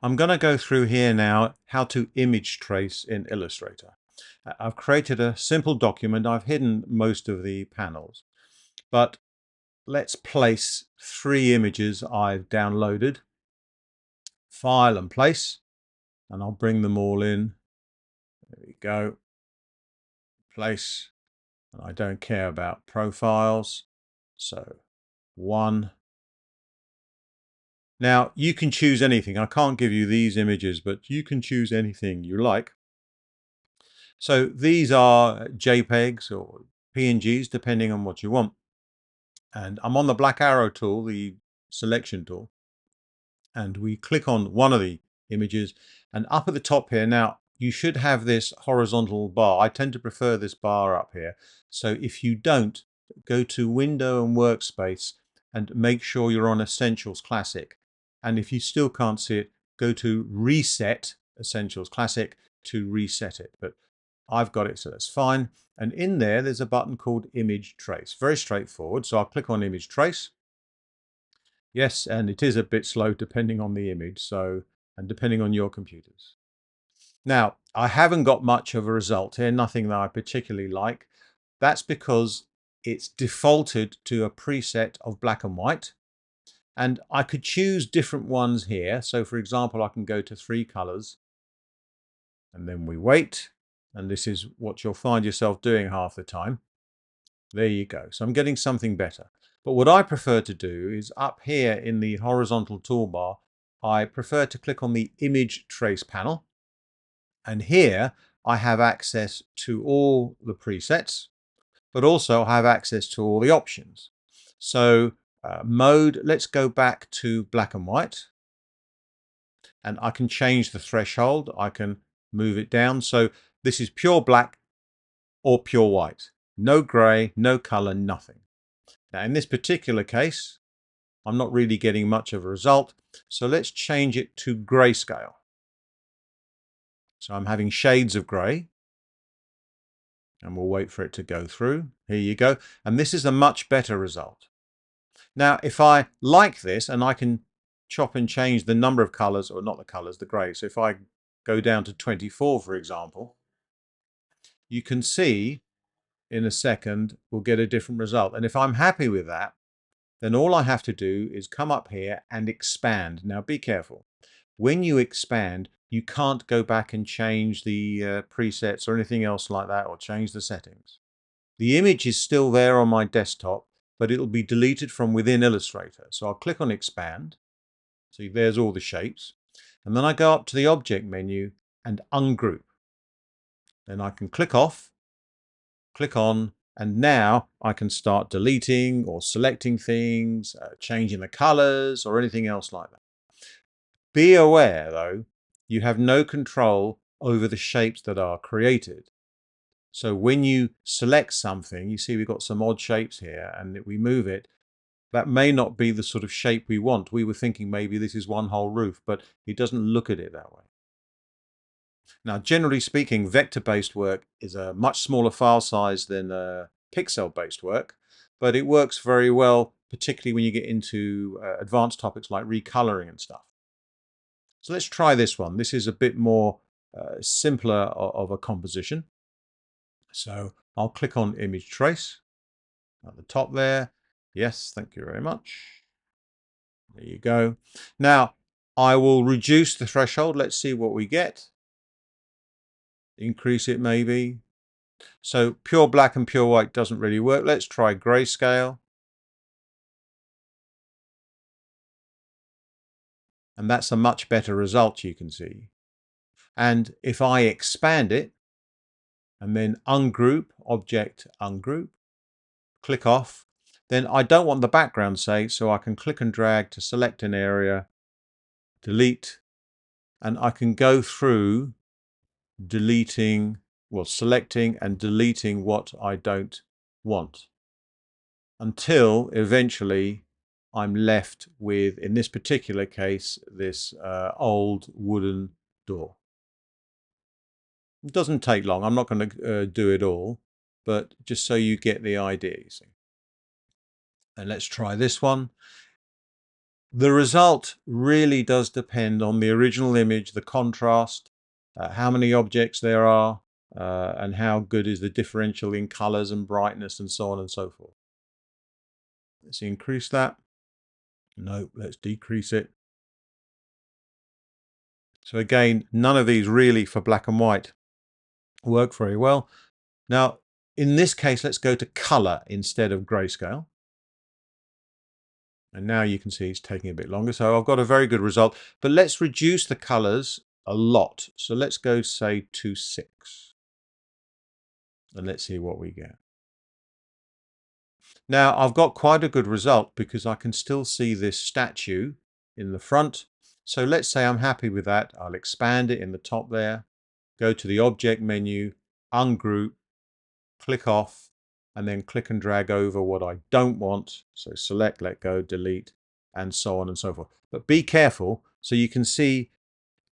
I'm going to go through here now how to image trace in Illustrator. I've created a simple document. I've hidden most of the panels, but let's place 3 images I've downloaded. File and place, and I'll bring them all in. There we go. Place, and I don't care about profiles. So 1. Now you can choose anything. I can't give you these images, but you can choose anything you like. So these are JPEGs or PNGs, depending on what you want. And I'm on the black arrow tool, the selection tool, and we click on one of the images, and up at the top here, now you should have this horizontal bar. I tend to prefer this bar up here. So if you don't, go to Window and Workspace and make sure you're on Essentials Classic. And if you still can't see it, go to Reset Essentials Classic to reset it. But I've got it, so that's fine. And in there, there's a button called Image Trace. Very straightforward. So I'll click on Image Trace. Yes, and it is a bit slow depending on the image, and depending on your computers. Now, I haven't got much of a result here, nothing that I particularly like. That's because it's defaulted to a preset of black and white. And I could choose different ones here. So for example, I can go to 3 colors, and then we wait. And this is what you'll find yourself doing half the time. There you go. So I'm getting something better. But what I prefer to do is up here in the horizontal toolbar, I prefer to click on the Image Trace panel. And here I have access to all the presets, but also I have access to all the options. So mode, let's go back to black and white. And I can change the threshold. I can move it down. So this is pure black or pure white. No grey, no colour, nothing. Now in this particular case, I'm not really getting much of a result. So let's change it to grayscale. So I'm having shades of grey. And we'll wait for it to go through. Here you go. And this is a much better result. Now, if I like this, and I can chop and change the number of colors, or not the colors, the grey. So if I go down to 24, for example, you can see in a second we'll get a different result. And if I'm happy with that, then all I have to do is come up here and expand. Now be careful. When you expand, you can't go back and change the presets or anything else like that, or change the settings. The image is still there on my desktop, but it'll be deleted from within Illustrator. So I'll click on Expand. See, there's all the shapes. And then I go up to the Object menu and Ungroup. Then I can click off, click on, and now I can start deleting or selecting things, changing the colors or anything else like that. Be aware, though, you have no control over the shapes that are created. So when you select something, you see we've got some odd shapes here, and we move it, that may not be the sort of shape we want. We were thinking maybe this is one whole roof, but it doesn't look at it that way. Now, generally speaking, vector-based work is a much smaller file size than pixel-based work, but it works very well, particularly when you get into advanced topics like recoloring and stuff. So let's try this one. This is a bit more simpler of a composition. So I'll click on Image Trace at the top there. Yes, thank you very much. There you go. Now I will reduce the threshold. Let's see what we get. Increase it maybe. So pure black and pure white doesn't really work. Let's try grayscale. And that's a much better result, you can see. And if I expand it and then ungroup, object ungroup, click off, then I don't want the background saved, so I can click and drag to select an area, delete, and I can go through deleting, well, selecting and deleting what I don't want, until eventually I'm left with, in this particular case, this old wooden door. It doesn't take long. I'm not going to do it all, but just so you get the idea, you see. And let's try this one. The result really does depend on the original image, the contrast, how many objects there are, and how good is the differential in colors and brightness and so on and so forth. Let's increase that. No, let's decrease it. So again, none of these really for black and white work very well. Now, in this case, let's go to color instead of grayscale. And now you can see it's taking a bit longer. So I've got a very good result, but let's reduce the colors a lot. So let's go say to 6 and let's see what we get. Now I've got quite a good result because I can still see this statue in the front. So let's say I'm happy with that. I'll expand it in the top there, go to the object menu, ungroup, click off, and then click and drag over what I don't want. So select, let go, delete, and so on and so forth. But be careful. So you can see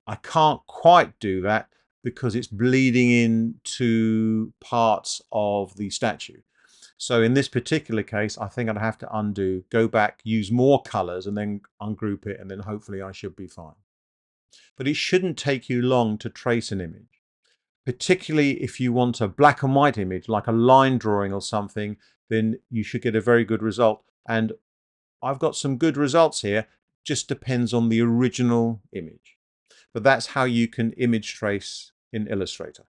I can't quite do that because it's bleeding into parts of the statue. So in this particular case, I think I'd have to undo, go back, use more colors, and then ungroup it, and then hopefully I should be fine. But it shouldn't take you long to trace an image, particularly if you want a black and white image, like a line drawing or something, then you should get a very good result. And I've got some good results here, just depends on the original image. But that's how you can image trace in Illustrator.